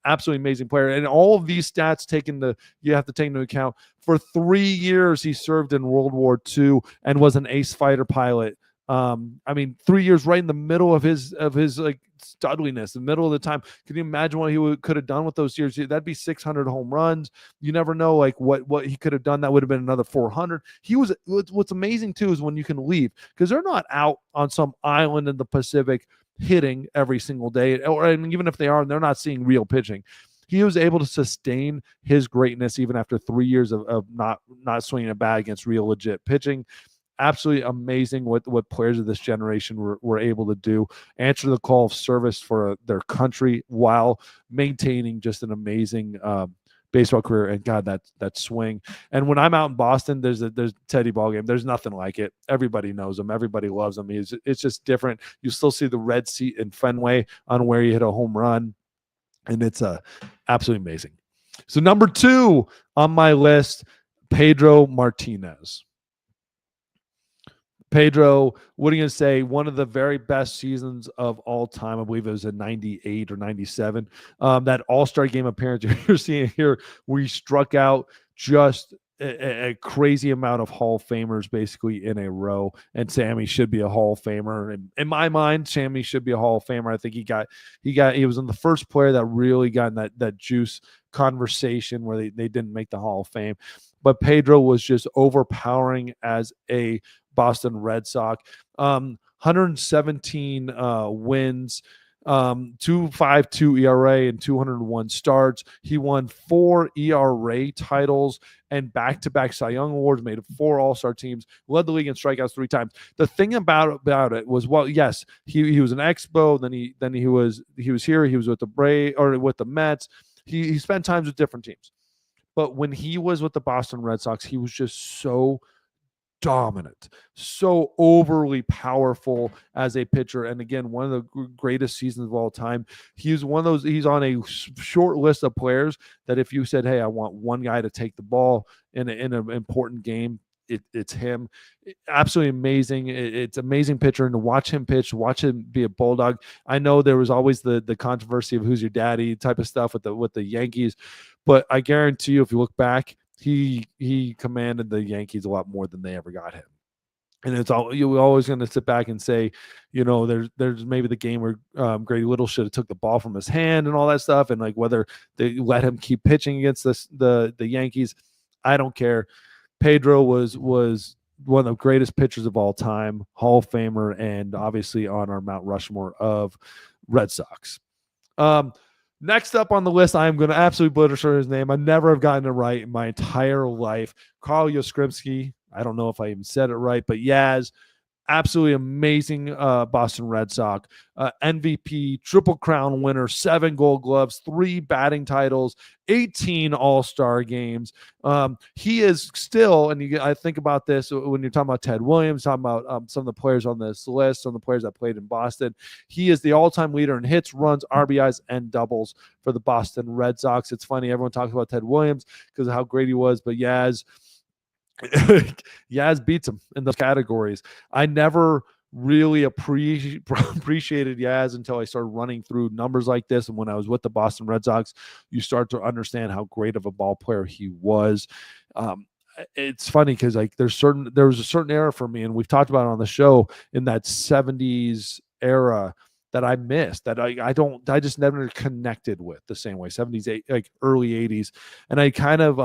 Absolutely amazing player. And all of these stats you have to take into account. For 3 years, he served in World War II and was an ace fighter pilot. I mean, 3 years right in the middle of his like studliness, the middle of the time. Can you imagine what he could have done with those years? That'd be 600 home runs. You never know, like what he could have done. That would have been another 400. What's amazing too is when you can leave, because they're not out on some island in the Pacific hitting every single day, or I mean, even if they are, they're not seeing real pitching. He was able to sustain his greatness even after 3 years of not swinging a bat against real legit pitching. Absolutely amazing what players of this generation were able to do, answer the call of service for their country while maintaining just an amazing baseball career. And God, that swing. And when I'm out in Boston, there's Teddy ball game. There's nothing like it. Everybody knows him. Everybody loves him. It's just different. You still see the red seat in Fenway on where you hit a home run, and it's absolutely amazing. So number 2 on my list, Pedro Martinez. Pedro, what are you going to say? One of the very best seasons of all time. I believe it was in 98 or 97. That All-Star game appearance you're seeing here, where he struck out just a crazy amount of Hall of Famers basically in a row. And Sammy should be a Hall of Famer. And in my mind, Sammy should be a Hall of Famer. I think he was in the first player that really got in that juice conversation where they didn't make the Hall of Fame. But Pedro was just overpowering as a Boston Red Sox. 117 wins, 2.52 ERA and 201 starts. He won 4 ERA titles and back-to-back Cy Young Awards, made 4 All-Star teams, led the league in strikeouts 3 times. The thing about it was, well, yes, he was an Expo, then he was here, he was with the Braves or with the Mets. He spent times with different teams. But when he was with the Boston Red Sox, he was just so dominant, so overly powerful as a pitcher. And again, one of the greatest seasons of all time. He's on a short list of players that if you said, hey, I want one guy to take the ball in an important game, it's him. Absolutely amazing. It's amazing pitcher, and to watch him pitch, watch him be a bulldog. I know there was always the controversy of who's your daddy type of stuff with the Yankees, but I guarantee you, if you look back, he commanded the Yankees a lot more than they ever got him. And it's all you're always going to sit back and say, there's maybe the game where Grady Little should have took the ball from his hand and all that stuff, and like whether they let him keep pitching against the Yankees, I don't care. Pedro was one of the greatest pitchers of all time, Hall of Famer, and obviously on our Mount Rushmore of Red Sox. Next up on the list, I'm going to absolutely butcher his name. I never have gotten it right in my entire life. Carl Yastrzemski. I don't know if I even said it right, but Yaz, absolutely amazing Boston Red Sox, MVP, Triple Crown winner, 7 Gold Gloves, 3 batting titles, 18 All-Star games. He is still, and I think about this when you're talking about Ted Williams, talking about some of the players on this list, some of the players that played in Boston. He is the all-time leader in hits, runs, RBIs, and doubles for the Boston Red Sox. It's funny, everyone talks about Ted Williams because of how great he was, but Yaz beats him in those categories. I never really appreciated Yaz until I started running through numbers like this. And when I was with the Boston Red Sox, you start to understand how great of a ball player he was. It's funny because like there was a certain era for me, and we've talked about it on the show, in that 70s era that I missed, that I just never connected with the same way. 70s, like early 80s. And I kind of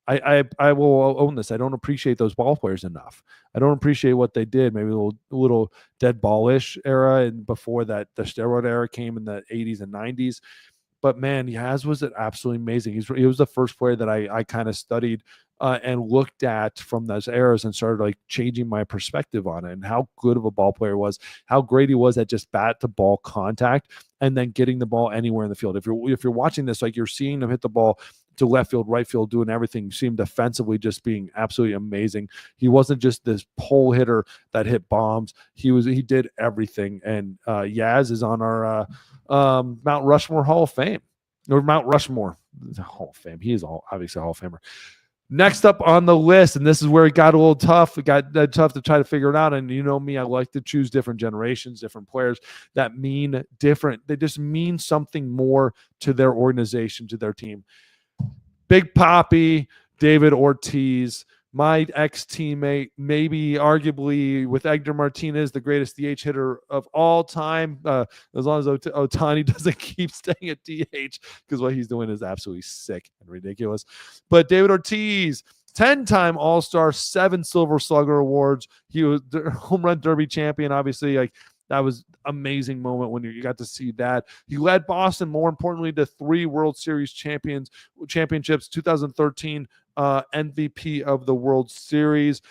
I will own this. I don't appreciate those ball players enough. I don't appreciate what they did. Maybe a little dead ballish era, and before that, the steroid era came in the 80s and 90s. But man, Yaz was absolutely amazing. He was the first player that I kind of studied and looked at from those eras and started like changing my perspective on it, and how good of a ball player was, how great he was at just bat to ball contact and then getting the ball anywhere in the field. If you're watching this, like you're seeing him hit the ball to left field, right field, doing everything. You see him defensively just being absolutely amazing. He wasn't just this pole hitter that hit bombs. He did everything. And Yaz is on our Mount Rushmore Hall of Fame, or Mount Rushmore Hall of Fame. He is obviously a Hall of Famer. Next up on the list, and this is where it got a little tough. It got tough to try to figure it out. And you know me, I like to choose different generations, different players that mean different. They just mean something more to their organization, to their team. Big Papi, David Ortiz, my ex-teammate, maybe arguably with Edgar Martinez, the greatest DH hitter of all time, as long as Ohtani doesn't keep staying at DH, because what he's doing is absolutely sick and ridiculous. But David Ortiz, 10-time All-Star, 7 Silver Slugger awards. He was the home run derby champion, obviously. Like, that was amazing moment when you got to see that. He led Boston, more importantly, to 3 World Series championships, 2013 MVP of the World Series.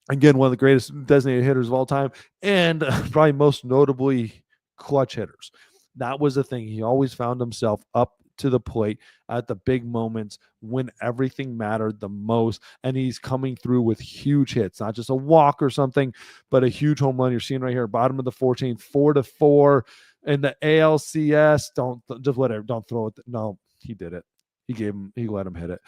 Again, one of the greatest designated hitters of all time, and probably most notably clutch hitters. That was the thing. He always found himself up to the plate at the big moments when everything mattered the most, and he's coming through with huge hits, not just a walk or something, but a huge home run. You're seeing right here, bottom of the 14, 4-4 in the ALCS. Don't throw it. No, he did it. He let him hit it.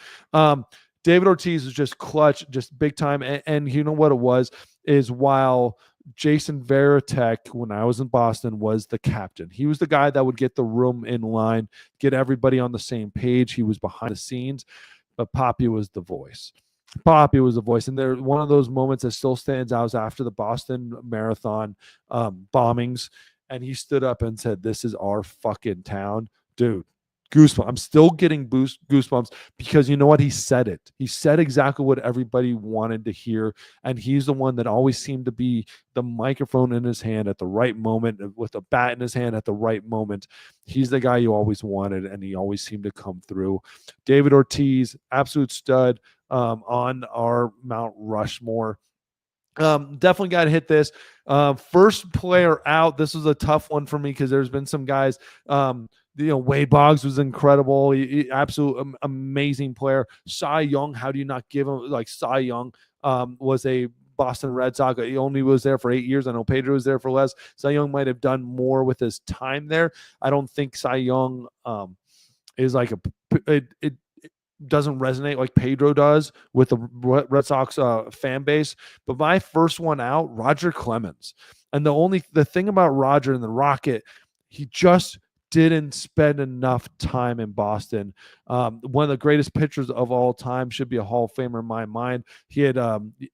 David Ortiz is just clutch, just big time. And you know what it was is, while Jason Varitek, when I was in Boston, was the captain. He was the guy that would get the room in line, get everybody on the same page. He was behind the scenes, but Papi was the voice. And there, one of those moments that still stands out is after the Boston Marathon bombings, and he stood up and said, "This is our fucking town." Dude, goosebumps. I'm still getting goosebumps, because you know what? He said it. He said exactly what everybody wanted to hear. And he's the one that always seemed to be the microphone in his hand at the right moment, with a bat in his hand at the right moment. He's the guy you always wanted, and he always seemed to come through. David Ortiz, absolute stud, on our Mount Rushmore. Definitely got to hit this. First player out. This was a tough one for me, because there's been some guys, Wade Boggs was incredible. He absolute amazing player. Cy Young, how do you not give him, like, Cy Young was a Boston Red Sox. He only was there for 8 years. I know Pedro was there for less. Cy Young might have done more with his time there. I don't think Cy Young is like it doesn't resonate like Pedro does with the Red Sox fan base. But my first one out, Roger Clemens. And the thing about Roger and the Rocket, he just didn't spend enough time in Boston. One of the greatest pitchers of all time, should be a Hall of Famer in my mind. He had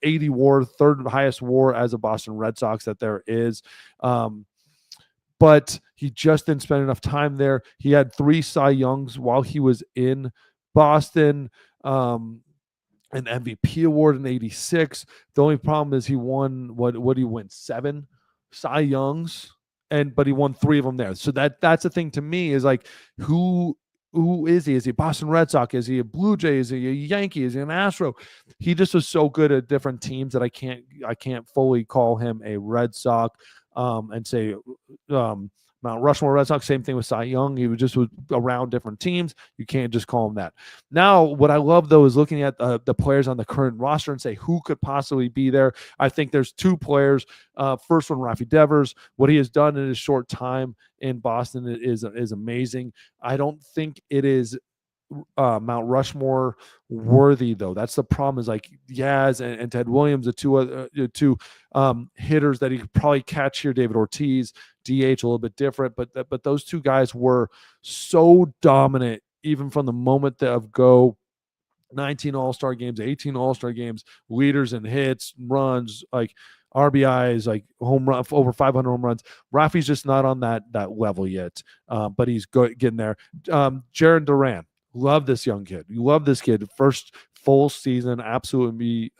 80 WAR, third highest WAR as a Boston Red Sox that there is. But he just didn't spend enough time there. He had 3 Cy Youngs while he was in Boston. An MVP award in '86. The only problem is he won what did he win? 7 Cy Youngs, but he won 3 of them there. So that's the thing to me is like who is he? Is he a Boston Red Sox? Is he a Blue Jay? Is he a Yankee? Is he an Astro? He just was so good at different teams that I can't fully call him a Red Sox and say Mount Rushmore Red Sox. Same thing with Cy Young. He was around different teams. You can't just call him that. Now, what I love though is looking at the players on the current roster and say who could possibly be there. I think there's 2 players. First one, Rafi Devers. What he has done in his short time in Boston is amazing. I don't think it is Mount Rushmore worthy though. That's the problem. Is like Yaz and Ted Williams, the two hitters that he could probably catch here. David Ortiz, DH, a little bit different, but those 2 guys were so dominant even from the moment of go. 19 All-Star games, 18 All-Star games, leaders in hits, runs, like RBIs, like home run, over 500 home runs. Rafi's just not on that level yet, but he's getting there. Jaron Duran. Love this young kid. You love this kid. First full season, absolutely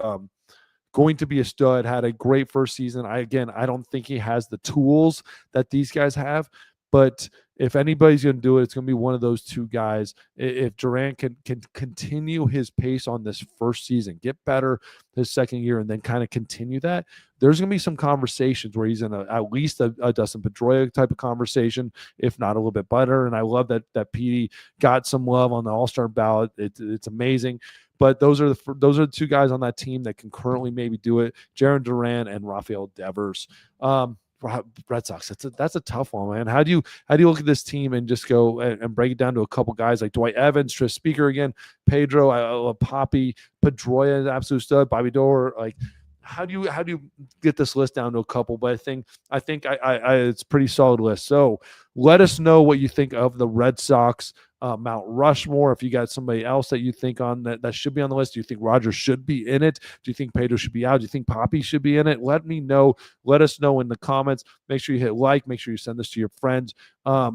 going to be a stud. Had a great first season. I don't think he has the tools that these guys have, but if anybody's going to do it, it's going to be one of those 2 guys. If Durant can continue his pace on this first season, get better his second year, and then kind of continue that, there's going to be some conversations where he's in at least a Dustin Pedroia type of conversation, if not a little bit better. And I love that Petey got some love on the All-Star ballot. It's amazing. But those are the 2 guys on that team that can currently maybe do it: Jaron Duran and Rafael Devers. Red Sox. That's a tough one, man. How do you look at this team and just go and break it down to a couple guys like Dwight Evans, Tris Speaker again, Pedro, Poppy, Pedroia, is absolute stud, Bobby Doerr. Like, how do you get this list down to a couple? But I think it's a pretty solid list. So let us know what you think of the Red Sox Mount Rushmore. If you got somebody else that you think on that should be on the list, do you think Rogers should be in it? Do you think Pedro should be out? Do you think Poppy should be in it? Let me know. Let us know in the comments. Make sure you hit like. Make sure you send this to your friends. So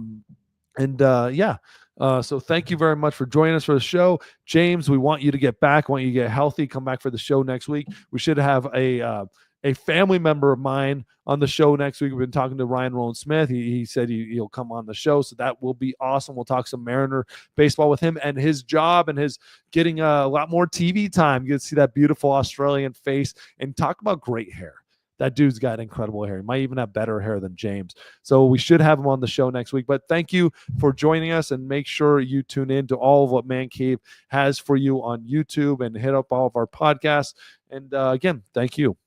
thank you very much for joining us for the show. James, we want you to get back. We want you to get healthy. Come back for the show next week. We should have a family member of mine on the show next week. We've been talking to Ryan Roland Smith. He said he'll come on the show, so that will be awesome. We'll talk some Mariner baseball with him and his job and his getting a lot more TV time. You can see that beautiful Australian face and talk about great hair. That dude's got incredible hair. He might even have better hair than James. So we should have him on the show next week. But thank you for joining us, and make sure you tune in to all of what Man Cave has for you on YouTube and hit up all of our podcasts. And again, thank you.